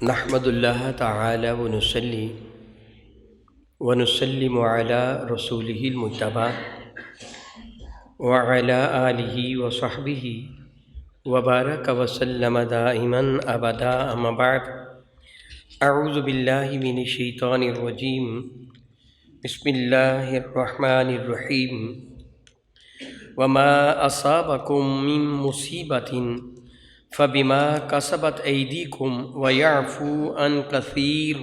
نحمد اللہ تعالی ونسلم علی رسولہ المجتبی وعلی آلہ وصحبہ وبارک وسلم دائما ابدا اما بعد اعوذ باللہ من الشیطان الرجیم بسم اللہ الرحمن الرحیم وما اصابکم من مصیبت فبما کسبت ایدیکم ویعفو عن کثیر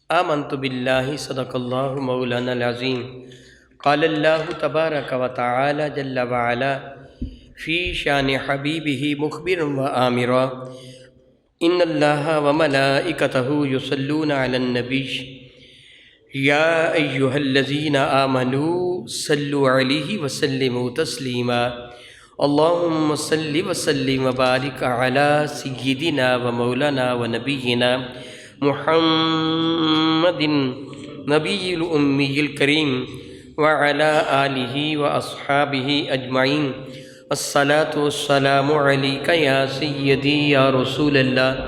آمنت باللہ صدق اللہ مولانا العظیم قال اللہ تبارک و تعالی جل وعلا فی شان حبیبہ مخبرا و آمرا ان اللہ وملائکتہ یصلون علی النبی یا ایہا الذین آمنوا صلوا علیہ وسلموا تسلیما اللہم صلی وسلم وبارک علی سیدنا و مولانا و نبینا محمد نبی الامی الکریم وعلی آلہ و اصحابہ اجمعین الصلاة والسلام علیک یا سیدی یا رسول اللہ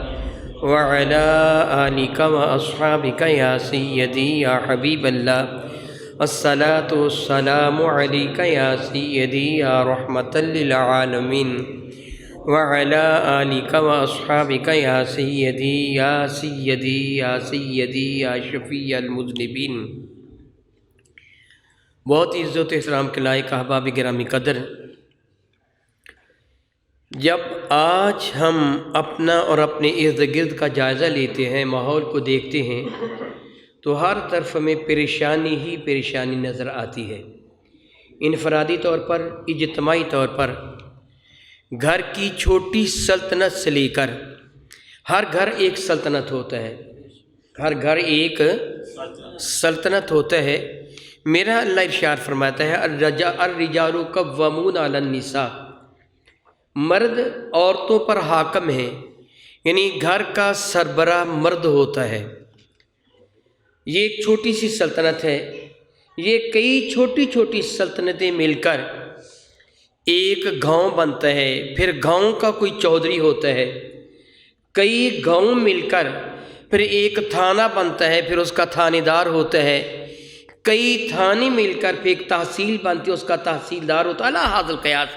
وعلی آلک و اصحابک یا سیدی یا حبیب اللہ الصلاة والسلام علیک یا سیدی یا رحمت للعالمین وعلی آلک و اصحابک یا سیدی یا سیدی یا سیدی یا شفیع المذنبین۔ بہت عزت و احترام کے لائق احباب گرامی قدر، جب آج ہم اپنا اور اپنے ارد گرد کا جائزہ لیتے ہیں، ماحول کو دیکھتے ہیں، تو ہر طرف ہمیں پریشانی ہی پریشانی نظر آتی ہے۔ انفرادی طور پر، اجتماعی طور پر، گھر کی چھوٹی سلطنت سے لے کر ہر گھر ایک سلطنت ہوتا ہے، ہر گھر ایک سلطنت ہوتا ہے۔ میرا اللہ ارشاد فرماتا ہے الرجال قوامون علی النساء، مرد عورتوں پر حاکم ہیں، یعنی گھر کا سربراہ مرد ہوتا ہے۔ یہ ایک چھوٹی سی سلطنت ہے، یہ کئی چھوٹی چھوٹی سلطنتیں مل کر ایک گاؤں بنتا ہے، پھر گاؤں کا کوئی چودھری ہوتا ہے، کئی گاؤں مل کر پھر ایک تھانہ بنتا ہے، پھر اس کا تھانے دار ہوتا ہے، کئی تھانے مل کر پھر ایک تحصیل بنتی ہے، اس کا تحصیلدار ہوتا ہے۔ اللہ حاضر قیاس،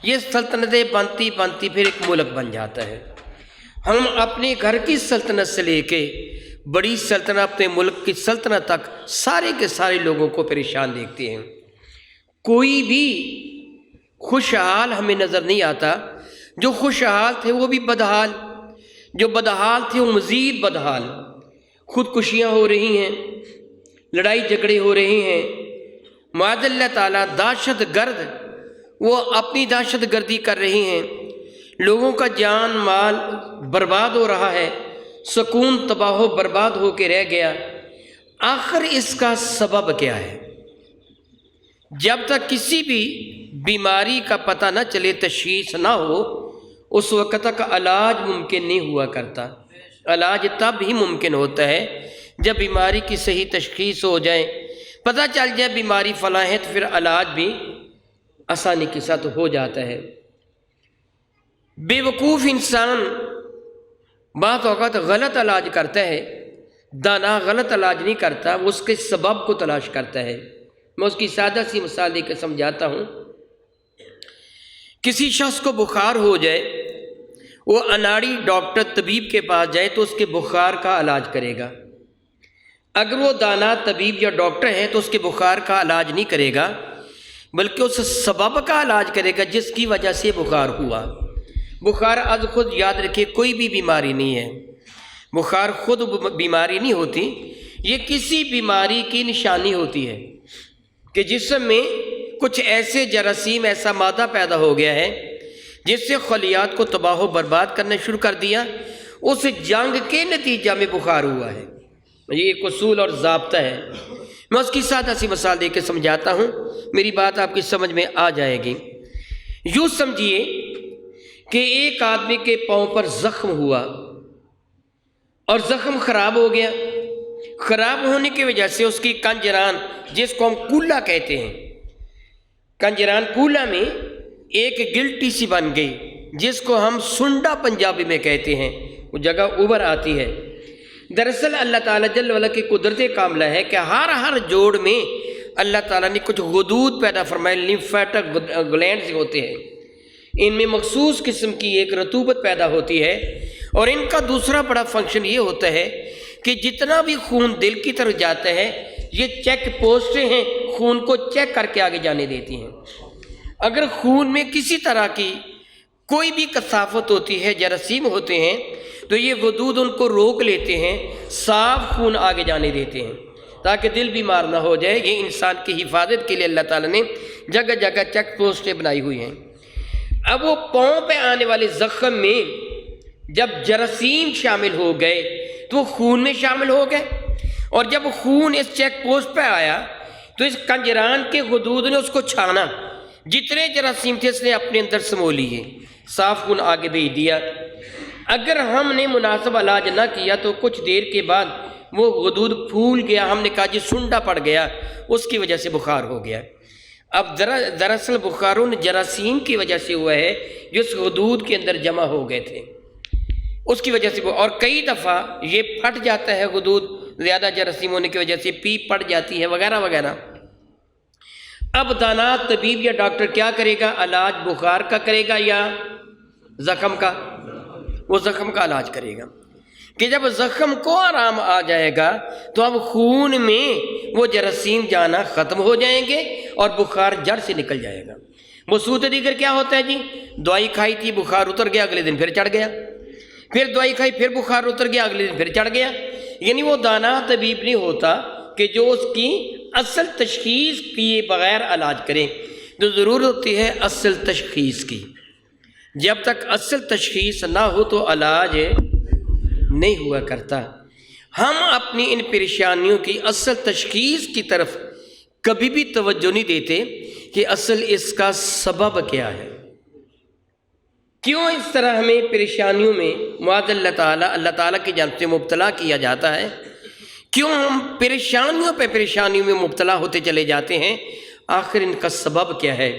یہ سلطنتیں بنتی بنتی پھر ایک ملک بن جاتا ہے۔ ہم اپنے گھر کی سلطنت سے لے کے بڑی سلطنت، اپنے ملک کی سلطنت تک سارے کے سارے لوگوں کو پریشان دیکھتے ہیں۔ کوئی بھی خوشحال ہمیں نظر نہیں آتا، جو خوشحال تھے وہ بھی بدحال، جو بدحال تھے وہ مزید بدحال۔ خودکشیاں ہو رہی ہیں، لڑائی جھگڑے ہو رہے ہیں، معاذ اللہ تعالیٰ دہشت گرد وہ اپنی دہشت گردی کر رہے ہیں، لوگوں کا جان مال برباد ہو رہا ہے، سکون تباہ و برباد ہو کے رہ گیا۔ آخر اس کا سبب کیا ہے؟ جب تک کسی بھی بیماری کا پتہ نہ چلے، تشخیص نہ ہو، اس وقت تک علاج ممکن نہیں ہوا کرتا۔ علاج تب ہی ممکن ہوتا ہے جب بیماری کی صحیح تشخیص ہو جائے، پتہ چل جائے بیماری فلاں ہے، تو پھر علاج بھی آسانی کے ساتھ ہو جاتا ہے۔ بے وقوف انسان بعض اوقات غلط علاج کرتا ہے، دانا غلط علاج نہیں کرتا، وہ اس کے سبب کو تلاش کرتا ہے۔ میں اس کی سادہ سی مثال دے کے سمجھاتا ہوں۔ کسی شخص کو بخار ہو جائے، وہ اناڑی ڈاکٹر طبیب کے پاس جائے تو اس کے بخار کا علاج کرے گا۔ اگر وہ دانا طبیب یا ڈاکٹر ہے تو اس کے بخار کا علاج نہیں کرے گا، بلکہ اس سبب کا علاج کرے گا جس کی وجہ سے بخار ہوا۔ بخار از خود یاد رکھے کوئی بھی بیماری نہیں ہے، بخار خود بیماری نہیں ہوتی، یہ کسی بیماری کی نشانی ہوتی ہے کہ جسم میں کچھ ایسے جراثیم، ایسا مادہ پیدا ہو گیا ہے جس سے خلیات کو تباہ و برباد کرنا شروع کر دیا، اس جنگ کے نتیجہ میں بخار ہوا ہے۔ یہ ایک اصول اور ضابطہ ہے۔ میں اس کی سادہ سی مثال دے کے سمجھاتا ہوں، میری بات آپ کی سمجھ میں آ جائے گی۔ یوں سمجھیے کہ ایک آدمی کے پاؤں پر زخم ہوا اور زخم خراب ہو گیا، خراب ہونے کی وجہ سے اس کی کنجران، جس کو ہم کولا کہتے ہیں، کنجران کولا میں ایک گلٹی سی بن گئی، جس کو ہم سنڈا پنجابی میں کہتے ہیں، وہ جگہ ابھر آتی ہے، دراصل اللہ تعالیٰ جل وعلا کی قدرت کاملہ ہے کہ ہر جوڑ میں اللہ تعالیٰ نے کچھ غدود پیدا فرمائے، لیمفیٹک گلینڈز ہوتے ہیں، ان میں مخصوص قسم کی ایک رطوبت پیدا ہوتی ہے، اور ان کا دوسرا بڑا فنکشن یہ ہوتا ہے کہ جتنا بھی خون دل کی طرف جاتا ہے یہ چیک پوسٹیں ہیں، خون کو چیک کر کے آگے جانے دیتی ہیں۔ اگر خون میں کسی طرح کی کوئی بھی کثافت ہوتی ہے، جراثیم ہوتے ہیں، تو یہ غدود ان کو روک لیتے ہیں، صاف خون آگے جانے دیتے ہیں تاکہ دل بیمار نہ ہو جائے۔ یہ انسان کی حفاظت کے لیے اللہ تعالیٰ نے جگہ جگہ چیک پوسٹیں بنائی ہوئی ہیں۔ اب وہ پاؤں پہ آنے والے زخم میں جب جراثیم شامل ہو گئے تو وہ خون میں شامل ہو گئے، اور جب خون اس چیک پوسٹ پہ آیا تو اس کنجران کے غدود نے اس کو چھانا، جتنے جراثیم تھے اس نے اپنے اندر سمو لیے، صاف خون آگے بھیج دیا۔ اگر ہم نے مناسب علاج نہ کیا تو کچھ دیر کے بعد وہ غدود پھول گیا، ہم نے کہا جی سنڈا پڑ گیا، اس کی وجہ سے بخار ہو گیا۔ اب دراصل بخار ان جراثیم کی وجہ سے ہوا ہے جو اس غدود کے اندر جمع ہو گئے تھے، اس کی وجہ سے، اور کئی دفعہ یہ پھٹ جاتا ہے غدود زیادہ جراثیم ہونے کی وجہ سے، پیپ پڑ جاتی ہے وغیرہ وغیرہ۔ اب دانا طبیب یا ڈاکٹر کیا کرے گا؟ علاج بخار کا کرے گا یا زخم کا؟ وہ زخم کا علاج کرے گا کہ جب زخم کو آرام آ جائے گا تو اب خون میں وہ جراثیم جانا ختم ہو جائیں گے اور بخار جڑ سے نکل جائے گا۔ مصروط دیگر کیا ہوتا ہے جی؟ دوائی کھائی تھی، بخار اتر گیا، اگلے دن پھر چڑھ گیا، پھر دوائی کھائی، پھر بخار اتر گیا، اگلے دن پھر چڑھ گیا۔ یعنی وہ دانا طبیب نہیں ہوتا کہ جو اس کی اصل تشخیص کیے بغیر علاج کریں، تو ضرورت ہوتی ہے اصل تشخیص کی۔ جب تک اصل تشخیص نہ ہو تو علاج نہیں ہوا کرتا۔ ہم اپنی ان پریشانیوں کی اصل تشخیص کی طرف کبھی بھی توجہ نہیں دیتے کہ اصل اس کا سبب کیا ہے، کیوں اس طرح ہمیں پریشانیوں میں معاذ اللہ تعالیٰ کی جانب سے مبتلا کیا جاتا ہے، کیوں ہم پریشانیوں پہ پریشانیوں میں مبتلا ہوتے چلے جاتے ہیں، آخر ان کا سبب کیا ہے؟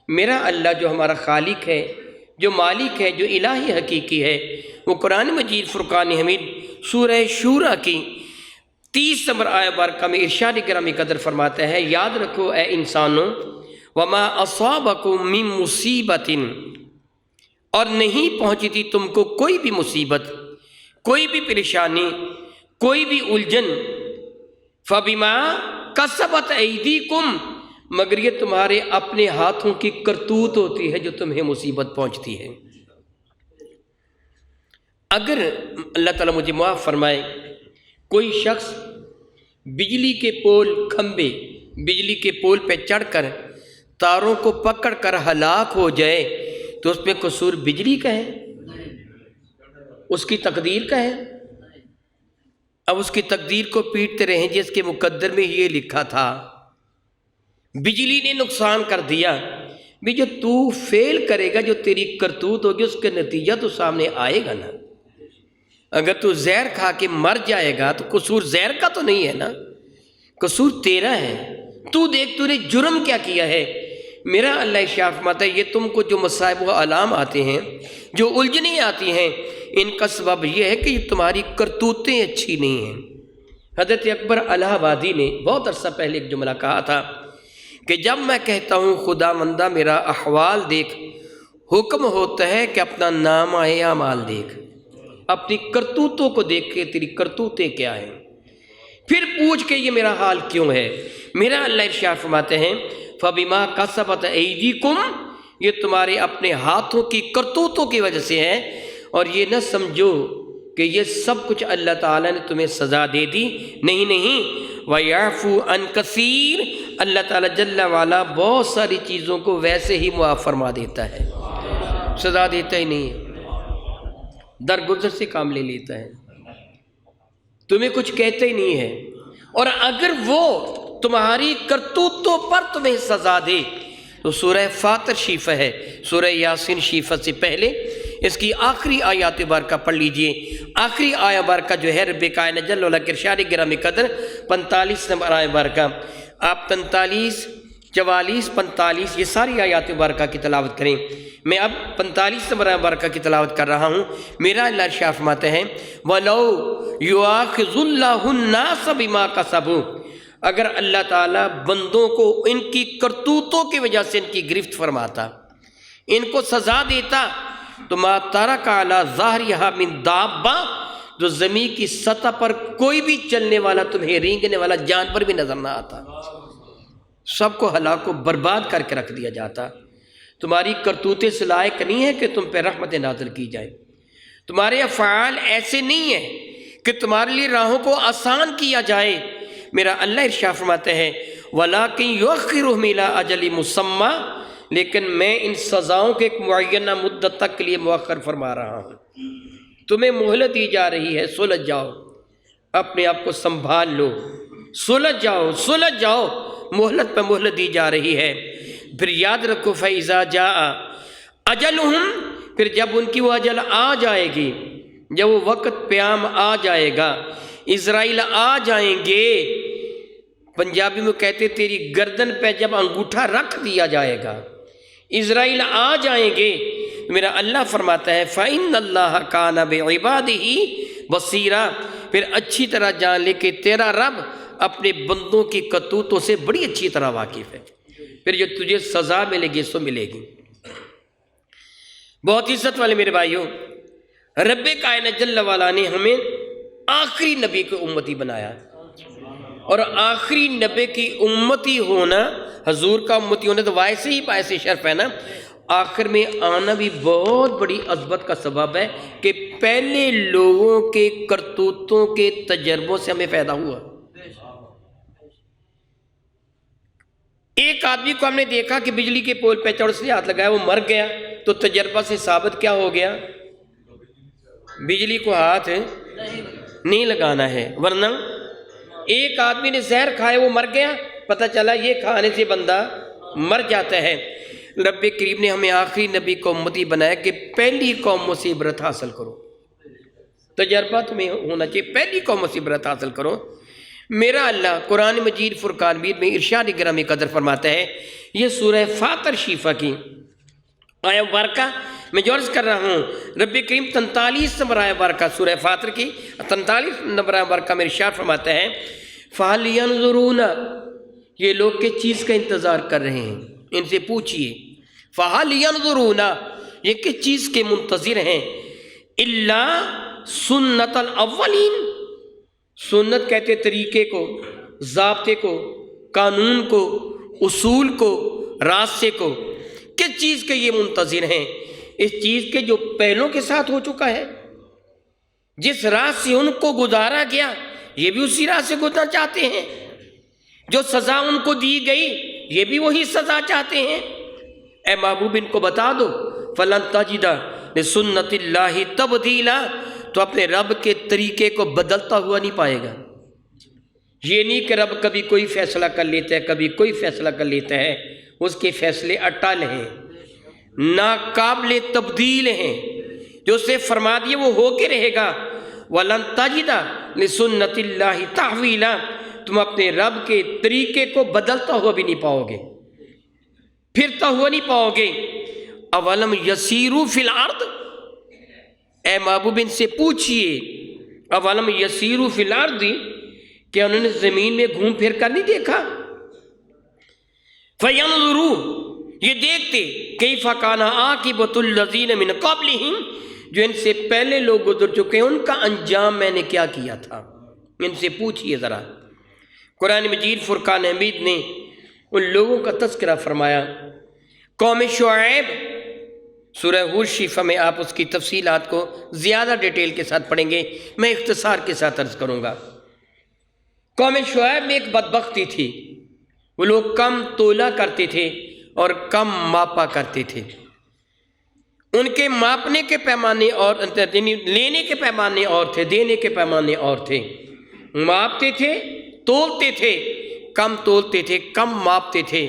میرا اللہ جو ہمارا خالق ہے، جو مالک ہے، جو الہی حقیقی ہے، وہ قرآن مجید فرقان حمید سورہ شورى کی 30 نمبر آیہ بارکہ میں ارشاد گرامی قدر فرماتا ہے، یاد رکھو اے انسانوں، وما اصابکم من مصیبت، اور نہیں پہنچی تھی تم کو کوئی بھی مصیبت، کوئی بھی پریشانی، کوئی بھی الجھن، فبما کسبت ایدیکم، مگر یہ تمہارے اپنے ہاتھوں کی کرتوت ہوتی ہے جو تمہیں مصیبت پہنچتی ہے۔ اگر اللہ تعالیٰ مجھے معاف فرمائے کوئی شخص بجلی کے پول کھمبے، بجلی کے پول پہ چڑھ کر تاروں کو پکڑ کر ہلاک ہو جائے تو اس میں قصور بجلی کا ہے؟ اس کی تقدیر کا ہے؟ اب اس کی تقدیر کو پیٹتے رہیں جس کے مقدر میں یہ لکھا تھا، بجلی نے نقصان کر دیا، بھی جو تو فیل کرے گا، جو تیری کرتوت ہوگی اس کا نتیجہ تو سامنے آئے گا نا۔ اگر تو زہر کھا کے مر جائے گا تو قصور زہر کا تو نہیں ہے نا، قصور تیرا ہے۔ تو دیکھ تو نے جرم کیا کیا ہے۔ میرا اللہ ارشاد فرماتا ہے یہ تم کو جو مصائب و آلام آتے ہیں، جو الجھنیں آتی ہیں، ان کا سبب یہ ہے کہ یہ تمہاری کرتوتیں اچھی نہیں ہیں۔ حضرت اکبر الہ آبادی نے بہت عرصہ پہلے ایک جملہ کہا تھا کہ جب میں کہتا ہوں خدا مندہ میرا احوال دیکھ، حکم ہوتا ہے کہ اپنا نام اعمال دیکھ، اپنی کرتوتوں کو دیکھ کے تیری کرتوتیں کیا ہیں، پھر پوچھ کے یہ میرا حال کیوں ہے۔ میرا اللہ ارشاد فرماتے ہیں فَبِمَا كَسَبَتْ أَيْدِيكُمْ، یہ تمہارے اپنے ہاتھوں کی کرتوتوں کی وجہ سے ہے، اور یہ نہ سمجھو کہ یہ سب کچھ اللہ تعالیٰ نے تمہیں سزا دے دی، نہیں وَيَعْفُو عَنْ كَثِيرٍ، اللہ تعالیٰ جل وعلا بہت ساری چیزوں کو ویسے ہی معاف فرما دیتا ہے، سزا دیتا ہی نہیں ہے، درگزر سے کام لے لیتا ہے، تمہیں کچھ کہتا ہی نہیں ہے۔ اور اگر وہ تمہاری کرتوتوں پر تمہیں سزا دے تو سورہ فاطر شریفہ ہے، سورہ یاسین شریفہ سے پہلے اس کی آخری آیات بارکہ پڑھ لیجئے۔ آخری آیہ بارکہ جو ہے رب کائنات جل وعلا کے ارشاد گرامی قدر 45 نمبر آیہ بارکہ، آپ 43 44 45 یہ ساری آیات مبارکہ کی تلاوت کریں۔ میں اب 45 نمبر مبارکہ کی تلاوت کر رہا ہوں۔ میرا اللہ ارشاد فرماتے ہیں وَلَوْ يُؤَاخِذُ اللَّهُ النَّاسَ بِمَا كَسَبُوا، اگر اللہ تعالیٰ بندوں کو ان کی کرتوتوں کی وجہ سے ان کی گرفت فرماتا، ان کو سزا دیتا، تو مَا تَرَكَ عَلَىٰ ظَهْرِهَا مِن دَابَّةٍ، جو زمین کی سطح پر کوئی بھی چلنے والا تمہیں رینگنے والا جانور بھی نظر نہ آتا، سب کو ہلاک و برباد کر کے رکھ دیا جاتا۔ تمہاری کرتوتیں اس لائق نہیں ہے کہ تم پہ رحمت نازل کی جائے، تمہارے افعال ایسے نہیں ہیں کہ تمہارے لیے راہوں کو آسان کیا جائے۔ میرا اللہ ارشاد فرماتے ہیں وَلَٰكِن يُؤَخِّرُهُمْ إِلَىٰ أَجَلٍ مُّسَمًّى، لیکن میں ان سزاؤں کے ایک معینہ مدت تک کے لیے مؤخر فرما رہا ہوں۔ تمہیں مہلت دی جا رہی ہے، سلجھ جاؤ، اپنے آپ کو سنبھال لو، سلجھ جاؤ سلجھ جاؤ، مہلت پہ مہلت دی جا رہی ہے۔ پھر یاد رکھو فَإِذَا جَاءَ أَجَلُهُمْ، پھر جب ان کی وہ اجل آ جائے گی، جب وہ وقت پیام آ جائے گا، اسرائیل آ جائیں گے، پنجابی میں کہتے تیری گردن پہ جب انگوٹھا رکھ دیا جائے گا، اسرائیل آ جائیں گے، میرا اللہ فرماتا ہے فَإِنَّ اللَّهَ كَانَ بِعِبَادِهِ بَصِيرًا، پھر اچھی طرح جان لے کہ تیرا رب اپنے بندوں کی کرتوتوں سے بڑی اچھی طرح واقف ہے، پھر جو تجھے سزا ملے گی سو ملے گی۔ بہت عزت والے میرے بھائیوں، رب کائنات جل وعلا نے ہمیں آخری نبی کی امتی بنایا، اور آخری نبی کی امتی ہونا، حضور کا امتی ہونا تو ویسے ہی باعث شرف ہے نا، آخر میں آنا بھی بہت بڑی عظمت کا سبب ہے کہ پہلے لوگوں کے کرتوتوں کے تجربوں سے ہمیں فائدہ ہوا۔ ایک آدمی کو ہم نے دیکھا کہ بجلی کے پول پہ چڑھ سے ہاتھ لگایا، وہ مر گیا، تو تجربہ سے ثابت کیا ہو گیا؟ بجلی کو ہاتھ نہیں لگانا ہے۔ ورنہ ایک آدمی نے زہر کھایا، وہ مر گیا، پتہ چلا یہ کھانے سے بندہ مر جاتا ہے۔ رب کریم نے ہمیں آخری نبی کو امتی بنایا کہ پہلی قوموں سے عبرت حاصل کرو، تجربہ تمہیں ہونا چاہیے، پہلی قوموں سے عبرت حاصل کرو۔ میرا اللہ قرآن مجید فرقان مجید میں ارشاد گرامی قدر فرماتا ہے، یہ سورہ فاطر شیفہ کی آیہ مبارکہ میں جو عرض کر رہا ہوں، رب کریم 43 نمبر آیہ مبارکہ سورہ فاطر کی 43 نمبر آیہ مبارکہ میں ارشاد فرماتا ہے فَهَلْ يَنْظُرُونَ، یہ لوگ کس چیز کا انتظار کر رہے ہیں، ان سے پوچھئے فَهَلْ يَنْظُرُونَ، یہ کس چیز کے منتظر ہیں، إِلَّا سُنَّةَ الْأَوَّلِينَ، سنت کہتے طریقے کو، ضابطے کو، قانون کو، اصول کو، راستے کو، کس چیز کے یہ منتظر ہیں؟ اس چیز کے جو پہلوں کے ساتھ ہو چکا ہے، جس راہ سے ان کو گزارا گیا یہ بھی اسی راہ سے گزرنا چاہتے ہیں، جو سزا ان کو دی گئی یہ بھی وہی سزا چاہتے ہیں۔ اے محبوب ان کو بتا دو فَلَن تَجِدَ لِسُنَّتِ اللَّهِ تَبْدِيلًا، تو اپنے رب کے طریقے کو بدلتا ہوا نہیں پائے گا۔ یہ نہیں کہ رب کبھی کوئی فیصلہ کر لیتا ہے، کبھی کوئی فیصلہ کر لیتا ہے، اس کے فیصلے اٹل ہیں، ناقابل تبدیل ہیں، جو اسے فرما دیے وہ ہو کے رہے گا۔ وَلَن تَجِدَ لِسُنَّتِ اللَّهِ تَحْوِيلًا، تم اپنے رب کے طریقے کو بدلتا ہوا بھی نہیں پاؤ گے، پھرتا ہوا نہیں پاؤ گے۔ اولم یسیروا فی الارض، اے محبوب ان سے پوچھئے اولم یسیروا فی الارض، کہ انہوں نے زمین میں گھوم پھر کر نہیں دیکھا، فینظروا، یہ دیکھتے کیف کان عاقبۃ الذین من قبلہم، جو ان سے پہلے لوگ گزر چکے ہیں ان کا انجام میں نے کیا کیا تھا، ان سے پوچھئے ذرا۔ قرآن مجید فرقان حمید نے ان لوگوں کا تذکرہ فرمایا۔ قوم شعیب، سورہ ہود شریفہ میں آپ اس کی تفصیلات کو زیادہ ڈیٹیل کے ساتھ پڑھیں گے، میں اختصار کے ساتھ عرض کروں گا۔ قوم شعیب میں ایک بدبختی تھی، وہ لوگ کم تولا کرتے تھے اور کم ماپا کرتے تھے، ان کے ماپنے کے پیمانے اور لینے کے پیمانے اور تھے، دینے کے پیمانے اور تھے، ماپتے تھے، تولتے تھے، کم تولتے تھے، کم ماپتے تھے۔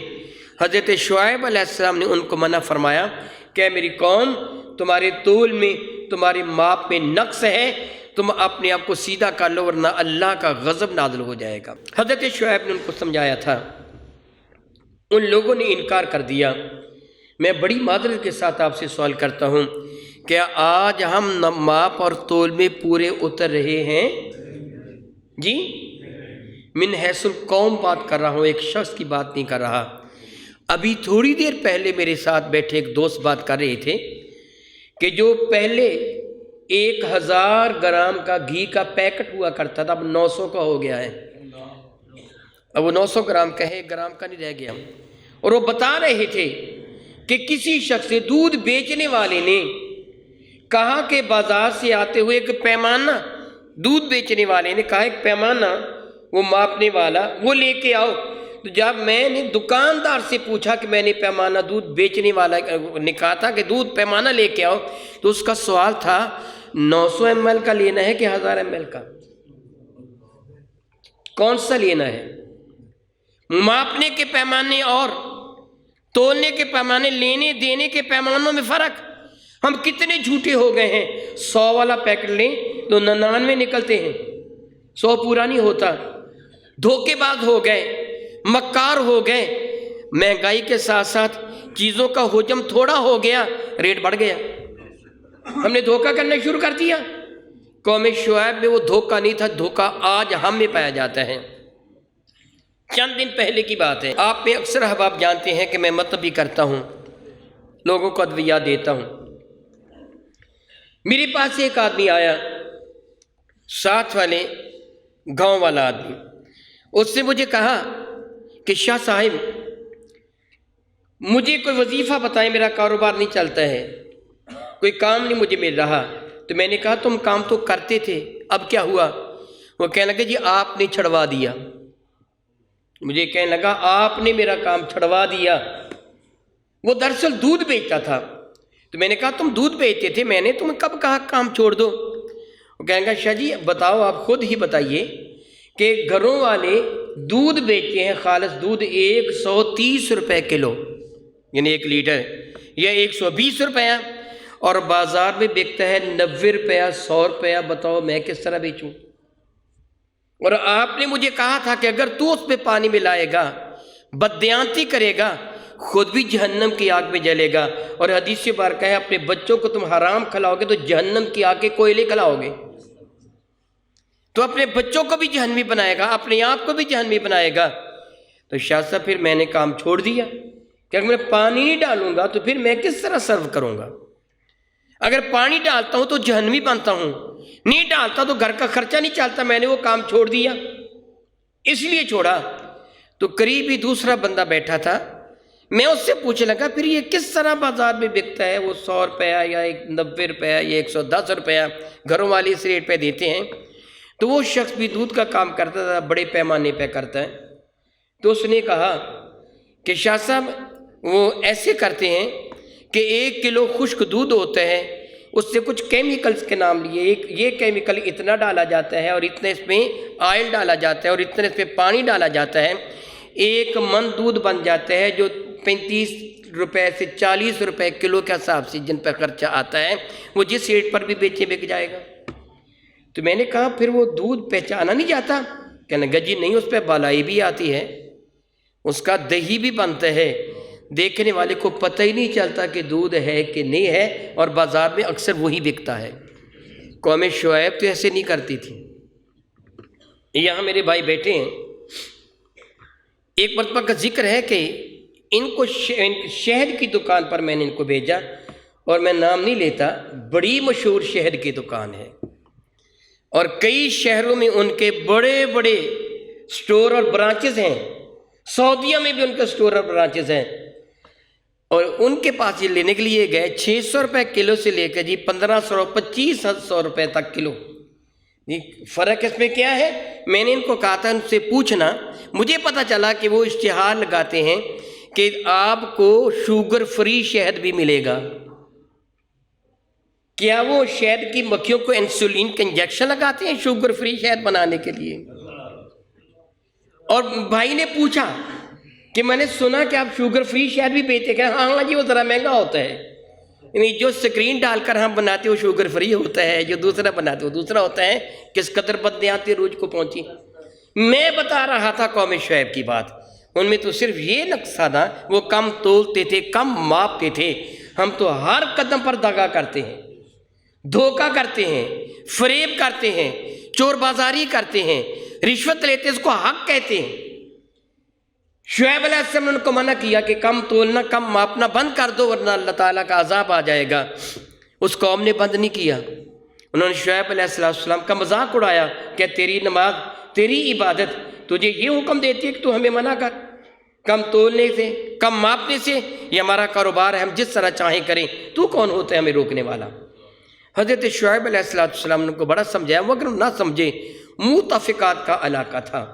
حضرت شعیب علیہ السلام نے ان کو منع فرمایا کہ میری قوم، تمہارے تول میں، تمہارے ماپ میں نقص ہے، تم اپنے آپ کو سیدھا کر لو ورنہ اللہ کا غضب نازل ہو جائے گا۔ حضرت شعیب نے ان کو سمجھایا تھا، ان لوگوں نے انکار کر دیا۔ میں بڑی معذرت کے ساتھ آپ سے سوال کرتا ہوں، کیا آج ہم ماپ اور تول میں پورے اتر رہے ہیں؟ جی، من حیث القوم بات کر رہا ہوں، ایک شخص کی بات نہیں کر رہا۔ ابھی تھوڑی دیر پہلے میرے ساتھ بیٹھے ایک دوست بات کر رہے تھے کہ جو پہلے 1000 گرام کا گھی کا پیکٹ ہوا کرتا تھا، اب 900 کا ہو گیا ہے۔ اب وہ 900 گرام کا ہے، 1 گرام کا نہیں رہ گیا۔ اور وہ بتا رہے تھے کہ کسی شخص سے دودھ بیچنے والے نے کہا کہ بازار سے آتے ہوئے ایک پیمانہ، دودھ بیچنے والے نے کہا ایک پیمانہ وہ ماپنے والا وہ لے کے آؤ۔ تو جب میں نے دکاندار سے پوچھا کہ میں نے پیمانہ دودھ بیچنے والا نے کہا تھا کہ دودھ پیمانہ لے کے آؤ، تو اس کا سوال تھا 900 ml کا لینا ہے کہ 1000 ml کا؟ کون سا لینا ہے؟ ماپنے کے پیمانے اور تولنے کے پیمانے، لینے دینے کے پیمانوں میں فرق۔ ہم کتنے جھوٹے ہو گئے ہیں، 100 والا پیکٹ لیں تو 99 نکلتے ہیں، 100 پورا نہیں ہوتا۔ دھوکے باز ہو گئے، مکار ہو گئے۔ مہنگائی کے ساتھ ساتھ چیزوں کا حجم تھوڑا ہو گیا، ریٹ بڑھ گیا، ہم نے دھوکہ کرنا شروع کر دیا۔ قوم شعیب میں وہ دھوکہ نہیں تھا، دھوکہ آج ہم میں پایا جاتا ہے۔ چند دن پہلے کی بات ہے، آپ میں اکثر احباب جانتے ہیں کہ میں مطلب بھی کرتا ہوں، لوگوں کو ادویات دیتا ہوں۔ میرے پاس ایک آدمی آیا، ساتھ والے گاؤں والا آدمی، اس نے مجھے کہا کہ شاہ صاحب مجھے کوئی وظیفہ بتائیں، میرا کاروبار نہیں چلتا ہے، کوئی کام نہیں مجھے مل رہا۔ تو میں نے کہا تم کام تو کرتے تھے، اب کیا ہوا؟ وہ کہنے لگا جی آپ نے چھڑوا دیا۔ مجھے کہنے لگا آپ نے میرا کام چھڑوا دیا۔ وہ دراصل دودھ بیچتا تھا، تو میں نے کہا تم دودھ بیچتے تھے، میں نے تمہیں کب کہا کام چھوڑ دو؟ وہ کہنے لگا شاہ جی بتاؤ، آپ خود ہی بتائیے کہ گھروں والے دودھ بیچتے ہیں، خالص دودھ 130 روپے کلو، یعنی 1 لیٹر، یا 120 روپیہ، اور بازار میں بکتا ہے 90 روپیہ 100 روپیہ۔ بتاؤ میں کس طرح بیچوں؟ اور آپ نے مجھے کہا تھا کہ اگر تو اس پہ پانی ملائے گا، بددیانتی کرے گا، خود بھی جہنم کی آگ میں جلے گا۔ اور حدیث مبارکہ ہے اپنے بچوں کو تم حرام کھلاؤ گے تو جہنم کی آگ کے کوئلے کھلاؤ گے۔ تو اپنے بچوں کو بھی جہنمی بنائے گا، اپنے آپ کو بھی جہنمی بنائے گا۔ تو شاہ صاحب پھر میں نے کام چھوڑ دیا کہ اگر میں پانی نہیں ڈالوں گا تو پھر میں کس طرح سرو کروں گا؟ اگر پانی ڈالتا ہوں تو جہنمی بنتا ہوں، نہیں ڈالتا تو گھر کا خرچہ نہیں چلتا۔ میں نے وہ کام چھوڑ دیا، اس لیے چھوڑا۔ تو قریب ہی دوسرا بندہ بیٹھا تھا، میں اس سے پوچھنے لگا پھر یہ کس طرح بازار میں بکتا ہے؟ وہ 100 روپیہ یا 90 روپیہ یا 110 روپیہ گھروں والے اس ریٹ پہ دیتے ہیں۔ تو وہ شخص بھی دودھ کا کام کرتا تھا، بڑے پیمانے پہ کرتا ہے۔ تو اس نے کہا کہ شاہ صاحب وہ ایسے کرتے ہیں کہ 1 کلو خشک دودھ ہوتا ہے، اس سے کچھ کیمیکلز کے نام لیے، یہ کیمیکل اتنا ڈالا جاتا ہے اور اتنا اس میں آئل ڈالا جاتا ہے اور اتنا اس میں پانی ڈالا جاتا ہے، 1 من دودھ بن جاتا ہے جو 35 روپے سے 40 روپے کلو کے حساب سے جن پر خرچہ آتا ہے، وہ جس ریٹ پر بھی بیچے بک جائے گا۔ تو میں نے کہا پھر وہ دودھ پہچانا نہیں جاتا؟ کہنے لگا جی نہیں، اس پہ بالائی بھی آتی ہے، اس کا دہی بھی بنتا ہے، دیکھنے والے کو پتہ ہی نہیں چلتا کہ دودھ ہے کہ نہیں ہے، اور بازار میں اکثر وہی بکتا ہے۔ قوم شعیب تو ایسے نہیں کرتی تھی۔ یہاں میرے بھائی بیٹھے ہیں، ایک مرتبہ کا ذکر ہے کہ ان کو شہد کی دکان پر میں نے ان کو بھیجا، اور میں نام نہیں لیتا، بڑی مشہور شہد کی دکان ہے، اور کئی شہروں میں ان کے بڑے بڑے سٹور اور برانچز ہیں، سعودیہ میں بھی ان کے سٹور اور برانچز ہیں۔ اور ان کے پاس یہ لینے کے لیے گئے، 600 روپے کلو سے لے کر جی 1500 2500 روپے تک کلو۔ جی فرق اس میں کیا ہے؟ میں نے ان کو کہا تھا ان سے پوچھنا، مجھے پتہ چلا کہ وہ اشتہار لگاتے ہیں کہ آپ کو شوگر فری شہد بھی ملے گا۔ کیا وہ شہد کی مکھیوں کو انسولین کا انجیکشن لگاتے ہیں شوگر فری شہد بنانے کے لیے؟ اور بھائی نے پوچھا کہ میں نے سنا کہ آپ شوگر فری شہد بھی بیچتے ہیں۔ ہاں جی، وہ ذرا مہنگا ہوتا ہے، یعنی جو سکرین ڈال کر ہم بناتے وہ شوگر فری ہوتا ہے، جو دوسرا بناتے وہ دوسرا ہوتا ہے۔ کس قدر بددیانتی روج کو پہنچی۔ میں بتا رہا تھا قوم شعیب کی بات، ان میں تو صرف یہ نقصہ تھا، وہ کم تولتے تھے، کم ماپتے تھے۔ ہم تو ہر قدم پر دغا کرتے ہیں، دھوکہ کرتے ہیں، فریب کرتے ہیں، چور بازاری کرتے ہیں، رشوت لیتے اس کو حق کہتے ہیں۔ شعیب علیہ السلام نے ان کو منع کیا کہ کم تولنا، کم ماپنا بند کر دو ورنہ اللہ تعالیٰ کا عذاب آ جائے گا۔ اس قوم نے بند نہیں کیا، انہوں نے شعیب علیہ السلام کا مذاق اڑایا کہ تیری نماز، تیری عبادت تجھے یہ حکم دیتی ہے کہ تو ہمیں منع کر، کم تولنے سے، کم ماپنے سے، یہ ہمارا کاروبار ہے، ہم جس طرح چاہیں کریں، تو کون ہوتا ہے ہمیں روکنے والا؟ حضرت شعیب علیہ السلام نے ان کو بڑا سمجھایا، مگر نہ سمجھے، متفقات کا علاقہ تھا۔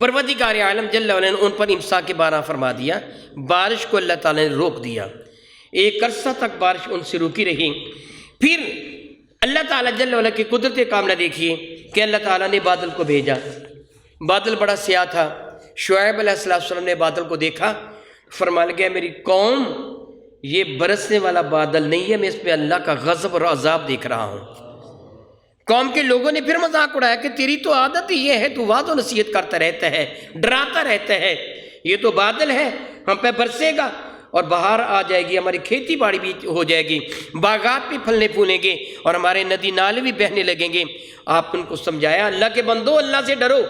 پروردگار عالم جل وعلا نے ان پر امساک باران فرما دیا، بارش کو اللہ تعالیٰ نے روک دیا، ایک عرصہ تک بارش ان سے رکی رہی۔ پھر اللہ تعالیٰ جل وعلا کی قدرت کاملہ دیکھیے کہ اللہ تعالیٰ نے بادل کو بھیجا، بادل بڑا سیاہ تھا۔ شعیب علیہ السلام نے بادل کو دیکھا، فرمانے لگا میری قوم یہ برسنے والا بادل نہیں ہے، میں اس پہ اللہ کا غضب اور عذاب دیکھ رہا ہوں۔ قوم کے لوگوں نے پھر مذاق اڑایا کہ تیری تو عادت ہی یہ ہے، تو وعظ و نصیحت کرتا رہتا ہے، ڈراتا رہتا ہے، یہ تو بادل ہے، ہم پہ برسے گا اور بہار آ جائے گی، ہماری کھیتی باڑی بھی ہو جائے گی، باغات بھی پھلنے پھولیں گے اور ہمارے ندی نالے بھی بہنے لگیں گے۔ آپ ان کو سمجھایا اللہ کے بندو، اللہ سے ڈرو،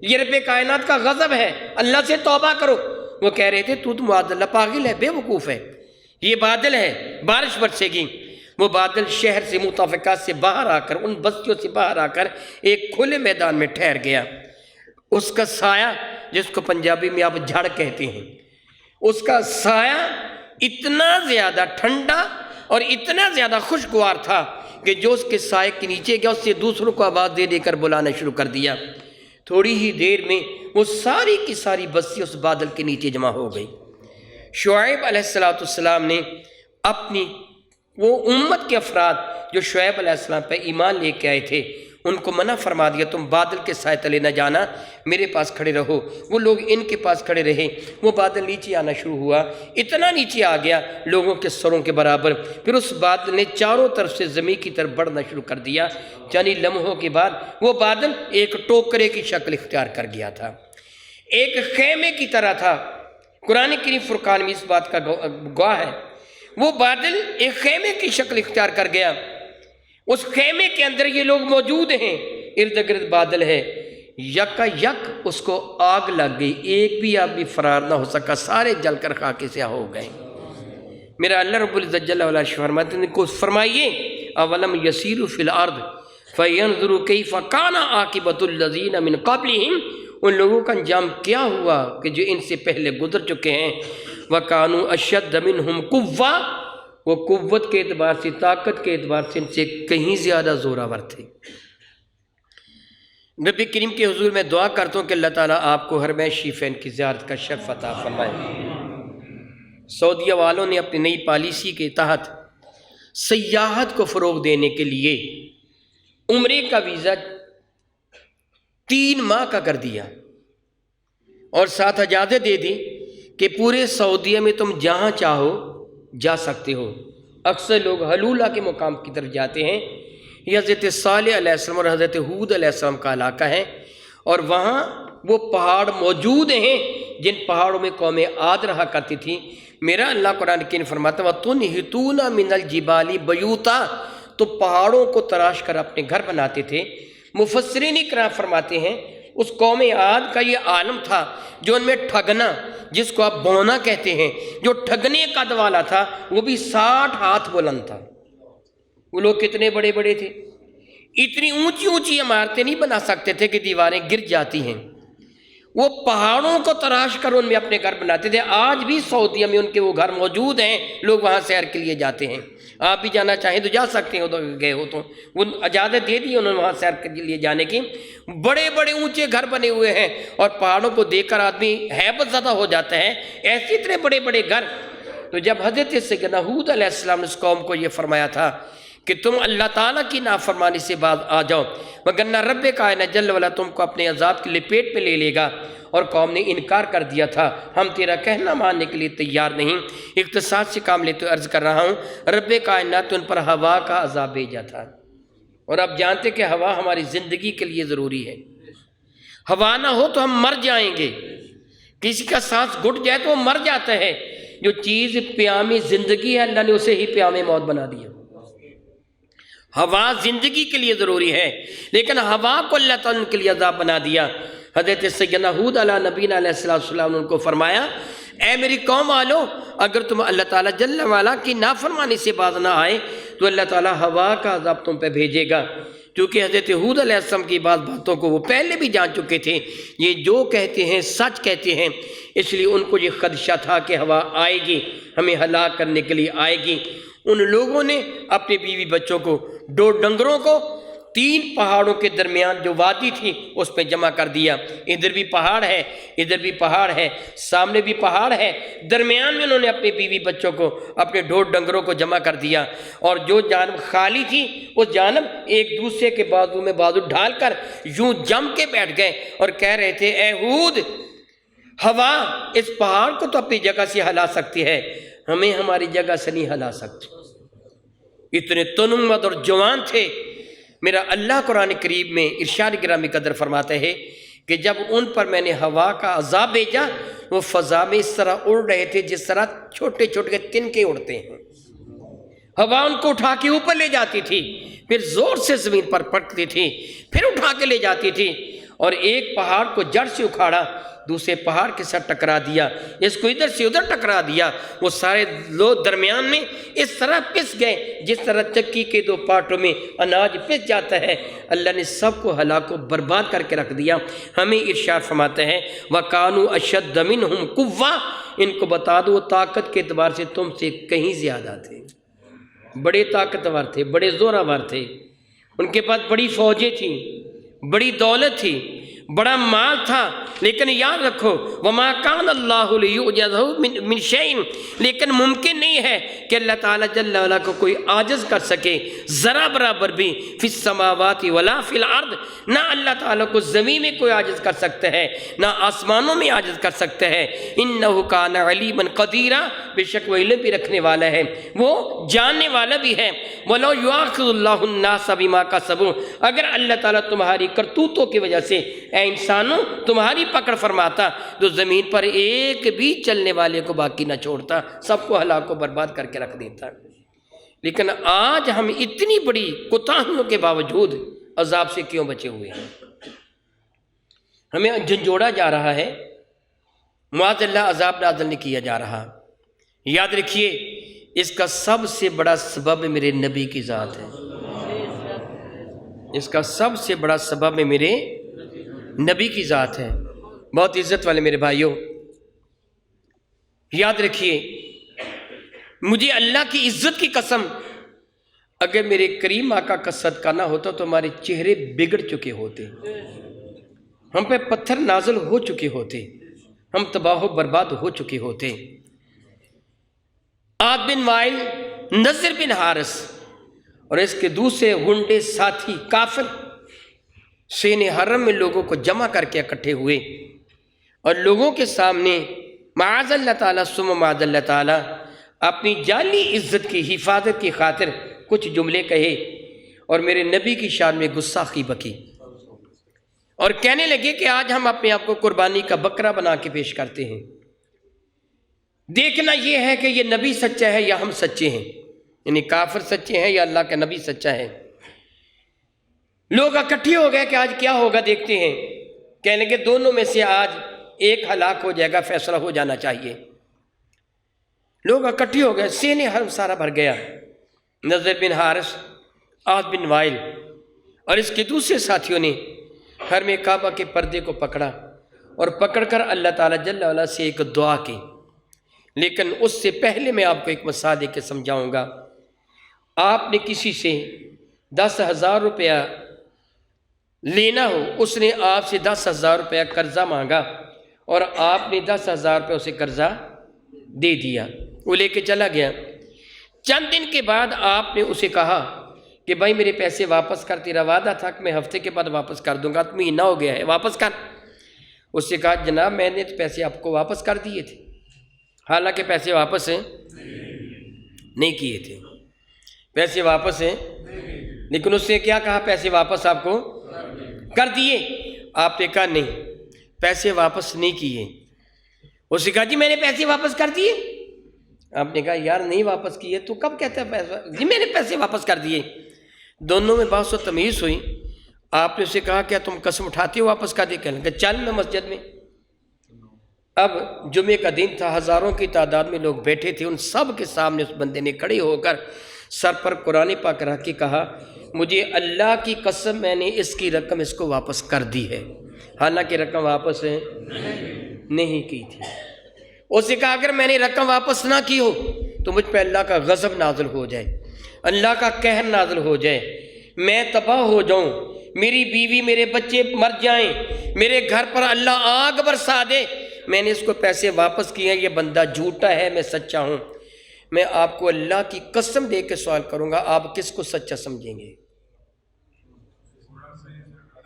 یہ رب کائنات کا غضب ہے، اللہ سے توبہ کرو۔ وہ کہہ رہے تھے تو معاذ اللہ پاگل ہے، بے وقوف ہے، یہ بادل ہے، بارش برسے گی۔ وہ بادل شہر سے، متفقات سے باہر آ کر، ان بستیوں سے باہر آ کر ایک کھلے میدان میں ٹھہر گیا۔ اس کا سایہ، جس کو پنجابی میں آپ جھڑ کہتے ہیں، اس کا سایہ اتنا زیادہ ٹھنڈا اور اتنا زیادہ خوشگوار تھا کہ جو اس کے سائے کے نیچے گیا اس سے دوسروں کو آواز دے دے کر بلانا شروع کر دیا۔ تھوڑی ہی دیر میں وہ ساری کی ساری بستی اس بادل کے نیچے جمع ہو گئی۔ شعیب علیہ السلام نے اپنی وہ امت کے افراد جو شعیب علیہ السلام پہ ایمان لے کے آئے تھے ان کو منع فرما دیا، تم بادل کے سائے تلے نہ جانا، میرے پاس کھڑے رہو۔ وہ لوگ ان کے پاس کھڑے رہے، وہ بادل نیچے آنا شروع ہوا، اتنا نیچے آ گیا لوگوں کے سروں کے برابر۔ پھر اس بادل نے چاروں طرف سے زمین کی طرف بڑھنا شروع کر دیا، چند لمحوں کے بعد وہ بادل ایک ٹوکرے کی شکل اختیار کر گیا تھا، ایک خیمے کی طرح تھا۔ قرآن کریم فرقان میں اس بات کا گواہ ہے، وہ بادل ایک خیمے کی شکل اختیار کر گیا، اس خیمے کے اندر یہ لوگ موجود ہیں، ارد گرد بادل ہے، یکا یک اس کو آگ لگ گئی، ایک بھی آدمی فرار نہ ہو سکا، سارے جل کر خاک سیاہ ہو گئے۔ میرا اللہ رب العزت جل وعلا فرماتے ہیں کو فرمائیے اولم یسیروا فی الارض فینظروا کیف کان عاقبۃ الذین من قبلہم، ان لوگوں کا انجام کیا ہوا کہ جو ان سے پہلے گزر چکے ہیں۔ وَكَانُوا أَشَدَّ مِنْهُمْ قُوَّةً، وہ قوت کے اعتبار سے، طاقت کے اعتبار سے ان سے کہیں زیادہ زوراور تھے۔ نبی کریم کے حضور میں دعا کرتا ہوں کہ اللہ تعالیٰ آپ کو حرمین شریفین کی زیارت کا شرف عطا فرمائے۔ سعودیہ والوں نے اپنی نئی پالیسی کے تحت سیاحت کو فروغ دینے کے لیے عمرے کا ویزا 3 ماہ کا کر دیا اور ساتھ اجازت دے دی کہ پورے سعودیہ میں تم جہاں چاہو جا سکتے ہو۔ اکثر لوگ حلولہ کے مقام کی طرف جاتے ہیں، یہ حضرت صالح علیہ السلام اور حضرت ہود علیہ السلام کا علاقہ ہے، اور وہاں وہ پہاڑ موجود ہیں جن پہاڑوں میں قوم عاد رہا کرتی تھی۔ میرا اللہ قرآن کی فرماتا ہے وَتُنْحِتُونَ مِنَ الْجِبَالِ بَيُوتًا، تو پہاڑوں کو تراش کر اپنے گھر بناتے تھے۔ مفسرین اکرام فرماتے ہیں اس قوم عاد کا یہ عالم تھا جو ان میں ٹھگنا، جس کو آپ بونا کہتے ہیں، جو ٹھگنے قد والا تھا، وہ بھی 60 ہاتھ بلند تھا۔ وہ لوگ کتنے بڑے بڑے تھے، اتنی اونچی اونچی عمارتیں نہیں بنا سکتے تھے کہ دیواریں گر جاتی ہیں، وہ پہاڑوں کو تراش کر ان میں اپنے گھر بناتے تھے۔ آج بھی سعودیہ میں ان کے وہ گھر موجود ہیں، لوگ وہاں سیر کے لیے جاتے ہیں۔ آپ بھی جانا چاہیں تو جا سکتے ہیں، گئے ہو تو وہ اجازت دے دی انہوں نے وہاں سیر کے لیے جانے کی۔ بڑے بڑے اونچے گھر بنے ہوئے ہیں اور پہاڑوں کو دیکھ کر آدمی ہیبت زدہ ہو جاتا ہے، ایسے اتنے بڑے بڑے گھر۔ تو جب حضرت سیدنا ہود علیہ السلام نے اس قوم کو یہ فرمایا تھا کہ تم اللہ تعالیٰ کی نافرمانی سے باز آ جاؤ وگرنہ رب کائنات جل وعلا تم کو اپنے عذاب کی لپیٹ پہ لے لے گا، اور قوم نے انکار کر دیا تھا، ہم تیرا کہنا ماننے کے لیے تیار نہیں۔ اقتصاد سے کام لیتے عرض کر رہا ہوں، رب کائنات ان پر ہوا کا عذاب بھیجا تھا، اور آپ جانتے کہ ہوا ہماری زندگی کے لیے ضروری ہے، ہوا نہ ہو تو ہم مر جائیں گے۔ کسی کا سانس گھٹ جائے تو وہ مر جاتا ہے۔ جو چیز پیام زندگی ہے اللہ نے اسے ہی پیام موت بنا دیا۔ ہوا زندگی کے لیے ضروری ہے، لیکن ہوا کو اللہ تعالیٰ کے لیے عذاب بنا دیا۔ حضرت سیدنا ہود علیہ نبینا علیہ السلام نے ان کو فرمایا، اے میری قوم والو، اگر تم اللہ تعالیٰ جل وعلا کی نافرمانی سے باز نہ آئے تو اللہ تعالیٰ ہوا کا عذاب تم پہ بھیجے گا، کیونکہ حضرت ہود علیہ السلام کی باتوں کو وہ پہلے بھی جان چکے تھے، یہ جو کہتے ہیں سچ کہتے ہیں، اس لیے ان کو یہ خدشہ تھا کہ ہوا آئے گی، ہمیں ہلاک کرنے کے لیے آئے گی۔ ان لوگوں نے اپنے بیوی بچوں کو، دو ڈنگروں کو 3 پہاڑوں کے درمیان جو وادی تھی اس پہ جمع کر دیا۔ ادھر بھی پہاڑ ہے، ادھر بھی پہاڑ ہے، سامنے بھی پہاڑ ہے، درمیان میں انہوں نے اپنے بیوی بچوں کو، اپنے 2 ڈنگروں کو جمع کر دیا، اور جو جانب خالی تھی اس جانب ایک دوسرے کے بازو میں بازو ڈھال کر یوں جم کے بیٹھ گئے اور کہہ رہے تھے، اے ہود، ہوا اس پہاڑ کو تو اپنی جگہ سے ہلا سکتی ہے، ہمیں ہماری جگہ سے نہیں ہلا سکتی۔ اتنے تنمد اور جوان تھے۔ میرا اللہ قرآن کریم میں ارشاد گرامی قدر فرماتا ہے کہ جب ان پر میں نے ہوا کا عذاب بھیجا، وہ فضا میں اس طرح اڑ رہے تھے جس طرح چھوٹے چھوٹے تنکے اڑتے ہیں۔ ہوا ان کو اٹھا کے اوپر لے جاتی تھی، پھر زور سے زمین پر پٹکتی تھی، پھر اٹھا کے لے جاتی تھی، اور ایک پہاڑ کو جڑ سے اکھاڑا، دوسرے پہاڑ کے ساتھ ٹکرا دیا، اس کو ادھر سے ادھر ٹکرا دیا، وہ سارے لوگ درمیان میں اس طرح پس گئے جس طرح چکی کے 2 پارٹوں میں اناج پس جاتا ہے۔ اللہ نے سب کو ہلاک و برباد کر کے رکھ دیا۔ ہمیں ارشاد فرماتا ہے، وَكَانُوا أَشَدَّ مِنْهُمْ قُوَّةً، ان کو بتا دو وہ طاقت کے اعتبار سے تم سے کہیں زیادہ تھے، بڑے طاقتور تھے، بڑے زوراور تھے، ان کے پاس بڑی فوجیں تھیں، بڑی دولت تھی، بڑا مال تھا، لیکن یاد رکھو وما کان اللہ لیعجزہ من شیء، لیکن ممکن نہیں ہے کہ اللہ تعالیٰ جل وعلا کو کوئی عاجز کر سکے ذرا برابر بھی، فی السماوات ولا فی الارض، نہ اللہ تعالیٰ کو زمین میں کوئی عاجز کر سکتا ہے نہ آسمانوں میں عاجز کر سکتا ہے۔ انہ کان علیما قدیرا، بے شک وہ علم بھی رکھنے والا ہے، وہ جاننے والا بھی ہے۔ ولو یؤاخذ اللہ الناس بما کسبوا، اگر اللہ تعالیٰ تمہاری کرتوتوں کی وجہ سے اے انسانوں تمہاری پکڑ فرماتا تو زمین پر ایک بھی چلنے والے کو باقی نہ چھوڑتا، سب کو ہلاک و برباد کر کے رکھ دیتا۔ لیکن آج ہم اتنی بڑی کوتاہیوں کے باوجود عذاب سے کیوں بچے ہوئے ہیں؟ ہمیں جھنجھوڑا جا رہا ہے، معاذ اللہ عذاب نازل نہیں کیا جا رہا۔ یاد رکھیے اس کا سب سے بڑا سبب میرے نبی کی ذات ہے، اس کا سب سے بڑا سبب میرے نبی کی ذات ہے۔ بہت عزت والے میرے بھائیوں، یاد رکھیے مجھے اللہ کی عزت کی قسم، اگر میرے کریم آقا کا صدقہ نہ ہوتا تو ہمارے چہرے بگڑ چکے ہوتے، ہم پہ پتھر نازل ہو چکے ہوتے، ہم تباہ و برباد ہو چکے ہوتے۔ عاد بن وائل، نضر بن حارث اور اس کے دوسرے غنڈے ساتھی کافر سین حرم میں لوگوں کو جمع کر کے اکٹھے ہوئے اور لوگوں کے سامنے معاذ اللہ تعالیٰ ثم معاذ اللہ تعالیٰ اپنی جعلی عزت کی حفاظت کی خاطر کچھ جملے کہے اور میرے نبی کی شان میں گستاخی بکی اور کہنے لگے کہ آج ہم اپنے آپ کو قربانی کا بکرا بنا کے پیش کرتے ہیں، دیکھنا یہ ہے کہ یہ نبی سچا ہے یا ہم سچے ہیں، یعنی کافر سچے ہیں یا اللہ کا نبی سچا ہے۔ لوگ اکٹھے ہو گئے کہ آج کیا ہوگا دیکھتے ہیں، کہنے لگے دونوں میں سے آج ایک ہلاک ہو جائے گا، فیصلہ ہو جانا چاہیے۔ لوگ اکٹھے ہو گئے، سین حرم سارا بھر گیا، نضر بن حارث، عاد بن وائل اور اس کے دوسرے ساتھیوں نے حرم کعبہ کے پردے کو پکڑا اور پکڑ کر اللہ تعالیٰ جل وعلا سے ایک دعا کی۔ لیکن اس سے پہلے میں آپ کو ایک مثال دے کے سمجھاؤں گا۔ آپ نے کسی سے 10,000 روپیہ لینا ہو، اس نے آپ سے 10,000 روپیہ قرضہ مانگا اور آپ نے 10,000 روپیہ اسے قرضہ دے دیا، وہ لے کے چلا گیا۔ چند دن کے بعد آپ نے اسے کہا کہ بھائی میرے پیسے واپس کر، تیرا وعدہ تھا کہ میں ہفتے کے بعد واپس کر دوں گا، تو مہینہ ہو گیا ہے، واپس کر۔ اس سے کہا جناب میں نے تو پیسے آپ کو واپس کر دیے تھے، حالانکہ پیسے واپس نہیں کیے تھے، پیسے واپس ہیں، لیکن اس نے کیا کہا پیسے واپس آپ کو کر دیے؟ آپ نے کہا نہیں، پیسے واپس نہیں کیے، اس نے کہا جی میں نے پیسے واپس کر دیے۔ آپ نے کہا یار نہیں واپس کیے تو کب کہتا ہے پیسہ؟ جی میں نے پیسے واپس کر دیے۔ دونوں میں بحث و تمیز ہوئی۔ آپ نے اسے کہا کیا تم قسم اٹھاتے ہو واپس کر دے؟ کہنے لگا چل میں مسجد میں۔ اب جمعے کا دن تھا، ہزاروں کی تعداد میں لوگ بیٹھے تھے، ان سب کے سامنے اس بندے نے کھڑے ہو کر سر پر قرآن پاک رکھ کے کہا مجھے اللہ کی قسم میں نے اس کی رقم اس کو واپس کر دی ہے، حالانکہ رقم واپس نہیں کی تھی۔ اس نے کہا اگر میں نے رقم واپس نہ کی ہو تو مجھ پہ اللہ کا غضب نازل ہو جائے، اللہ کا قہر نازل ہو جائے، میں تباہ ہو جاؤں، میری بیوی میرے بچے مر جائیں، میرے گھر پر اللہ آگ برسا دے۔ میں نے اس کو پیسے واپس کیے ہیں، یہ بندہ جھوٹا ہے، میں سچا ہوں۔ میں آپ کو اللہ کی قسم دے کے سوال کروں گا، آپ کس کو سچا سمجھیں گے؟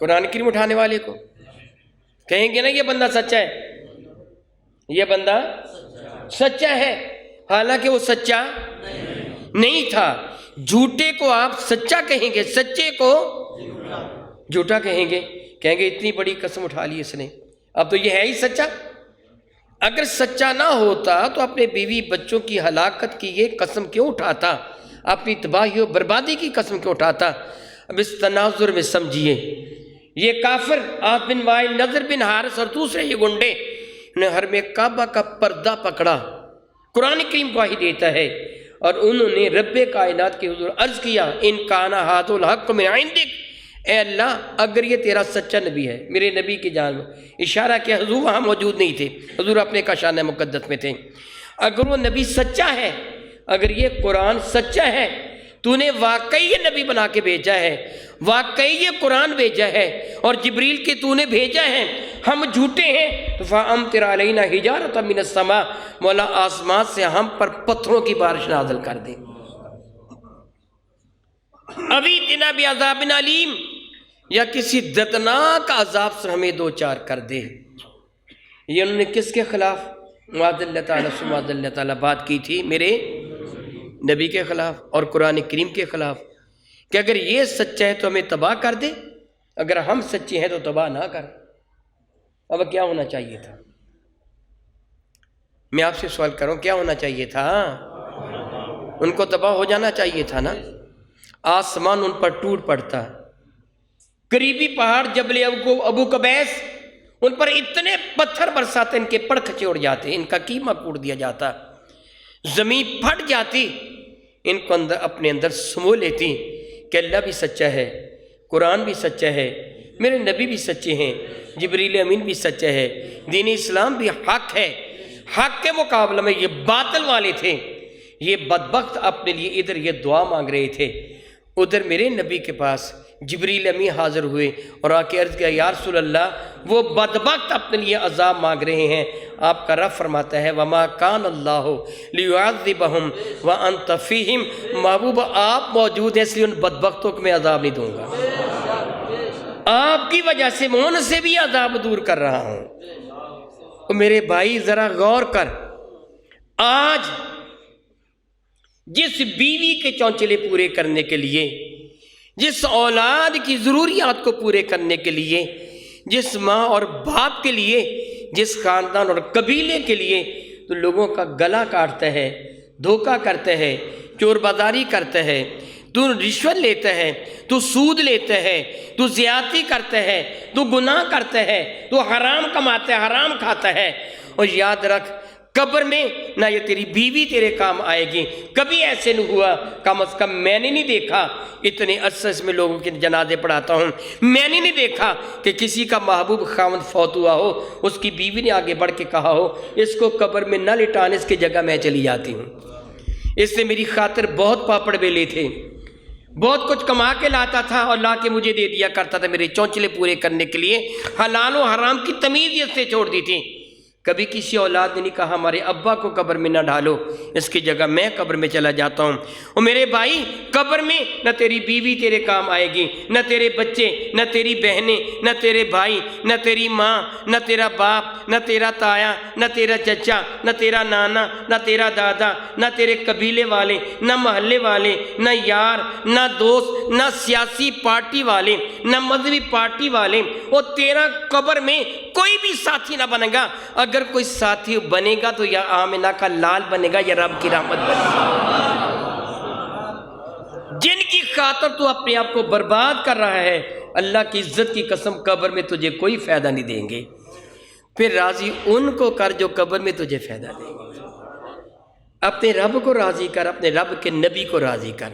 قرآن کریم اٹھانے والے کو؟ کہیں گے نا یہ بندہ سچا ہے، یہ بندہ سچا ہے، حالانکہ وہ سچا نہیں تھا۔ جھوٹے کو آپ سچا کہیں گے، سچے کو جھوٹا کہیں گے۔ کہیں گے اتنی بڑی قسم اٹھا لی اس نے، اب تو یہ ہے ہی سچا۔ اگر سچا نہ ہوتا تو اپنے بیوی بچوں کی ہلاکت کی یہ قسم کیوں اٹھاتا؟ اپنی تباہی و بربادی کی قسم کیوں اٹھاتا؟ اب اس تناظر میں سمجھیے، یہ کافر عاص بن وائل، نضر بن حارث اور دوسرے یہ گنڈے نے حرم کعبہ کا پردہ پکڑا۔ قرآن کریم گواہی دیتا ہے، اور انہوں نے رب کائنات کے حضور عرض کیا ان کان ھذا الحق من عندک، اے اللہ اگر یہ تیرا سچا نبی ہے، میرے نبی کی جان میں اشارہ کیا، حضور وہاں موجود نہیں تھے، حضور اپنے کاشانہ مقدس میں تھے، اگر وہ نبی سچا ہے، اگر یہ قرآن سچا ہے، تو نے واقعی یہ نبی بنا کے بھیجا ہے، واقعی یہ قرآن بھیجا ہے اور جبریل کے تو نے بھیجا ہے، ہم جھوٹے ہیں تو فَأَمْطِرْ عَلَيْنَا حِجَارَةً مِّنَ السَّمَاءِ، مولا آسمان سے ہم پر پتھروں کی بارش نازل کر دے، اَوِئْتِنَا بِعَذَابٍ عَلِيمٍ، یا کسی دردناک عذاب سے ہمیں دو چار کر دے۔ یہ انہوں نے کس کے خلاف؟ معاذ اللہ تعالیٰ سے معاذ اللہ تعالیٰ بات کی تھی میرے نبی کے خلاف اور قرآن کریم کے خلاف، کہ اگر یہ سچا ہے تو ہمیں تباہ کر دے، اگر ہم سچے ہیں تو تباہ نہ کر۔ اب کیا ہونا چاہیے تھا؟ میں آپ سے سوال کروں، کیا ہونا چاہیے تھا؟ ان کو تباہ ہو جانا چاہیے تھا نا، آسمان ان پر ٹوٹ پڑتا، قریبی پہاڑ جبل ابو قبیس ان پر اتنے پتھر برساتے ان کے پڑکھچے اڑ جاتے، ان کا قیمہ کوٹ دیا جاتا، زمین پھٹ جاتی، ان کو اپنے اندر سمو لیتی کہ اللہ بھی سچا ہے، قرآن بھی سچا ہے، میرے نبی بھی سچے ہیں، جبریل امین بھی سچا ہے، دین اسلام بھی حق ہے۔ حق کے مقابلے میں یہ باطل والے تھے، یہ بدبخت اپنے لیے ادھر یہ دعا مانگ رہے تھے، ادھر میرے نبی کے پاس جبریل امین حاضر ہوئے اور آ کے عرض کیا یا رسول اللہ وہ بدبخت اپنے لیے عذاب مانگ رہے ہیں۔ آپ کا رب فرماتا ہے وما کان اللہ لیعذبہم وانت فیہم، محبوب آپ موجود ہیں اس لیے ان بدبختوں کو میں عذاب نہیں دوں گا، آپ کی وجہ سے میں ان سے بھی عذاب دور کر رہا ہوں۔ میرے بھائی ذرا غور کر، آج جس بیوی کے چونچلے پورے کرنے کے لیے، جس اولاد کی ضروریات کو پورے کرنے کے لیے، جس ماں اور باپ کے لیے، جس خاندان اور قبیلے کے لیے تو لوگوں کا گلا کاٹتا ہے، دھوکہ کرتا ہے، چور بازاری کرتا ہے، تو رشوت لیتا ہے، تو سود لیتا ہے، تو زیادتی کرتا ہے، تو گناہ کرتا ہے، تو حرام کماتا ہے، حرام کھاتا ہے، اور یاد رکھ قبر میں نہ یہ تیری بیوی تیرے کام آئے گی، کبھی ایسے نہیں ہوا، کم از کم میں نے نہیں دیکھا، اتنے عرصے میں لوگوں کے جنازے پڑھاتا ہوں، میں نے نہیں دیکھا کہ کسی کا محبوب خاوند فوت ہوا ہو، اس کی بیوی نے آگے بڑھ کے کہا ہو اس کو قبر میں نہ لٹانے، اس کی جگہ میں چلی جاتی ہوں، اس نے میری خاطر بہت پاپڑ بیلے تھے، بہت کچھ کما کے لاتا تھا اور لا کے مجھے دے دیا کرتا تھا میرے چونچلے پورے کرنے کے لیے، حلال و حرام کی تمیز اس سے چھوڑ دی تھی۔ کبھی کسی اولاد نے نہیں کہا ہمارے ابا کو قبر میں نہ ڈالو، اس کی جگہ میں قبر میں چلا جاتا ہوں۔ اور میرے بھائی قبر میں نہ تیری بیوی تیرے کام آئے گی، نہ تیرے بچے، نہ تیری بہنیں، نہ تیرے بھائی، نہ تیری ماں، نہ تیرا باپ، نہ تیرا تایا، نہ تیرا چچا، نہ تیرا نانا، نہ تیرا دادا، نہ تیرے قبیلے والے، نہ محلے والے، نہ یار، نہ دوست، نہ سیاسی پارٹی والے، نہ مذہبی پارٹی والے، اور تیرا قبر میں کوئی بھی ساتھی نہ بنے گا، اگر کوئی ساتھی بنے گا تو یا آمنہ کا لال بنے گا یا رب کی رحمت بنے گا۔ جن کی خاطر تو اپنے آپ کو برباد کر رہا ہے، اللہ کی عزت کی قسم قبر میں تجھے کوئی فائدہ نہیں دیں گے۔ پھر راضی ان کو کر جو قبر میں تجھے فائدہ دیں گے۔ اپنے رب کو راضی کر، اپنے رب کے نبی کو راضی کر۔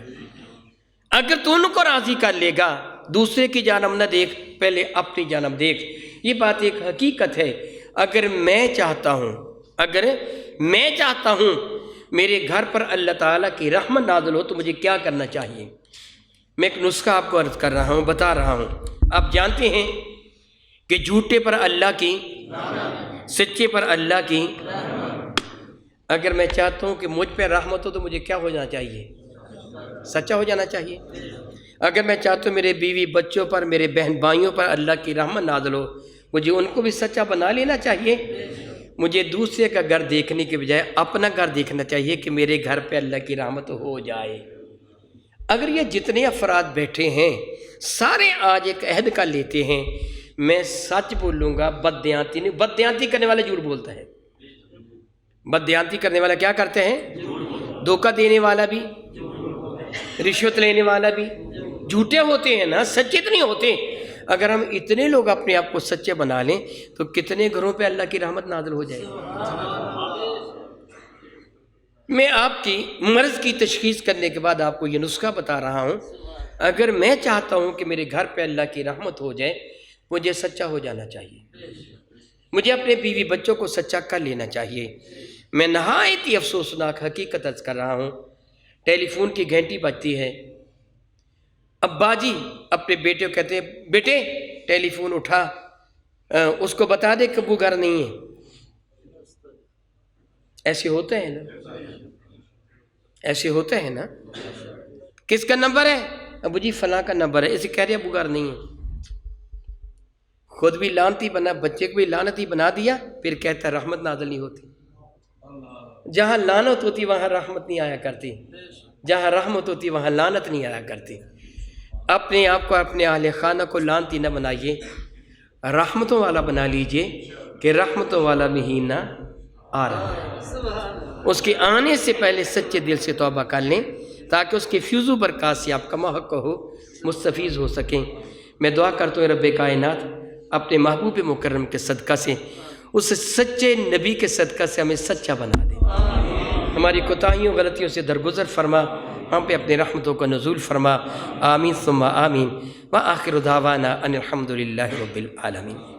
اگر تو ان کو راضی کر لے گا، دوسرے کی جانب نہ دیکھ، پہلے اپنی جانب دیکھ۔ یہ بات ایک حقیقت ہے۔ اگر میں چاہتا ہوں میرے گھر پر اللہ تعالیٰ کی رحمت نازل ہو تو مجھے کیا کرنا چاہیے؟ میں ایک نسخہ آپ کو عرض کر رہا ہوں، بتا رہا ہوں۔ آپ جانتے ہیں کہ جھوٹے پر اللہ کی، سچے پر اللہ کی۔ اگر میں چاہتا ہوں کہ مجھ پہ رحمت ہو تو مجھے کیا ہو جانا چاہیے؟ سچا ہو جانا چاہیے۔ اگر میں چاہتا ہوں میرے بیوی بچوں پر، میرے بہن بھائیوں پر اللہ کی رحمت نازل ہو، مجھے ان کو بھی سچا بنا لینا چاہیے۔ مجھے دوسرے کا گھر دیکھنے کے بجائے اپنا گھر دیکھنا چاہیے کہ میرے گھر پہ اللہ کی رحمت ہو جائے۔ اگر یہ جتنے افراد بیٹھے ہیں سارے آج ایک عہد کا لیتے ہیں، میں سچ بولوں گا، بددیانتی نہیں۔ بددیانتی کرنے والا جھوٹ بولتا ہے۔ بددیانتی کرنے والا کیا کرتے ہیں؟ دھوکہ دینے والا بھی، رشوت لینے والا بھی جھوٹے ہوتے ہیں نا، سچے تو نہیں ہوتے۔ اگر ہم اتنے لوگ اپنے آپ کو سچے بنا لیں تو کتنے گھروں پہ اللہ کی رحمت نازل ہو جائے گی۔ میں آپ کی مرض کی تشخیص کرنے کے بعد آپ کو یہ نسخہ بتا رہا ہوں۔ اگر میں چاہتا ہوں کہ میرے گھر پہ اللہ کی رحمت ہو جائے، مجھے سچا ہو جانا چاہیے، مجھے اپنے بیوی بچوں کو سچا کر لینا چاہیے۔ میں نہایت ہی افسوسناک حقیقت عرض کر رہا ہوں، ٹیلی فون کی گھنٹی بجتی ہے، ابا جی اپنے بیٹے کو کہتے ہیں بیٹے ٹیلی فون اٹھا، اس کو بتا دے کہ وہ گھر نہیں ہے۔ ایسے ہوتا ہے نا، ایسے ہوتا ہے نا۔ کس کا نمبر ہے؟ ابو جی فلاں کا نمبر ہے، اسے کہہ رہے ابو گھر نہیں ہے۔ خود بھی لعنتی بنا، بچے کو بھی لعنتی بنا دیا، پھر کہتا ہے رحمت نازل نہیں ہوتی۔ جہاں لعنت ہوتی وہاں رحمت نہیں آیا کرتی، جہاں رحمت ہوتی وہاں لعنت نہیں آیا کرتی۔ اپنے آپ کو، اپنے اہل خانہ کو لعنتی نہ بنائیے، رحمتوں والا بنا لیجئے کہ رحمتوں والا مہینہ آ رہا ہے۔ اس کے آنے سے پہلے سچے دل سے توبہ کر لیں تاکہ اس کے فیض و برکات سے آپ کما حق ہو، مستفیض ہو سکیں۔ میں دعا کرتا ہوں رب کائنات اپنے محبوب مکرم کے صدقہ سے، اس سچے نبی کے صدقہ سے ہمیں سچا بنا دے، ہماری کوتاہیوں غلطیوں سے درگزر فرما، ہم پہ اپنے رحمتوں کا نزول فرما۔ آمین ثم آمین۔ وآخر دعوانا ان الحمد للہ رب العالمین۔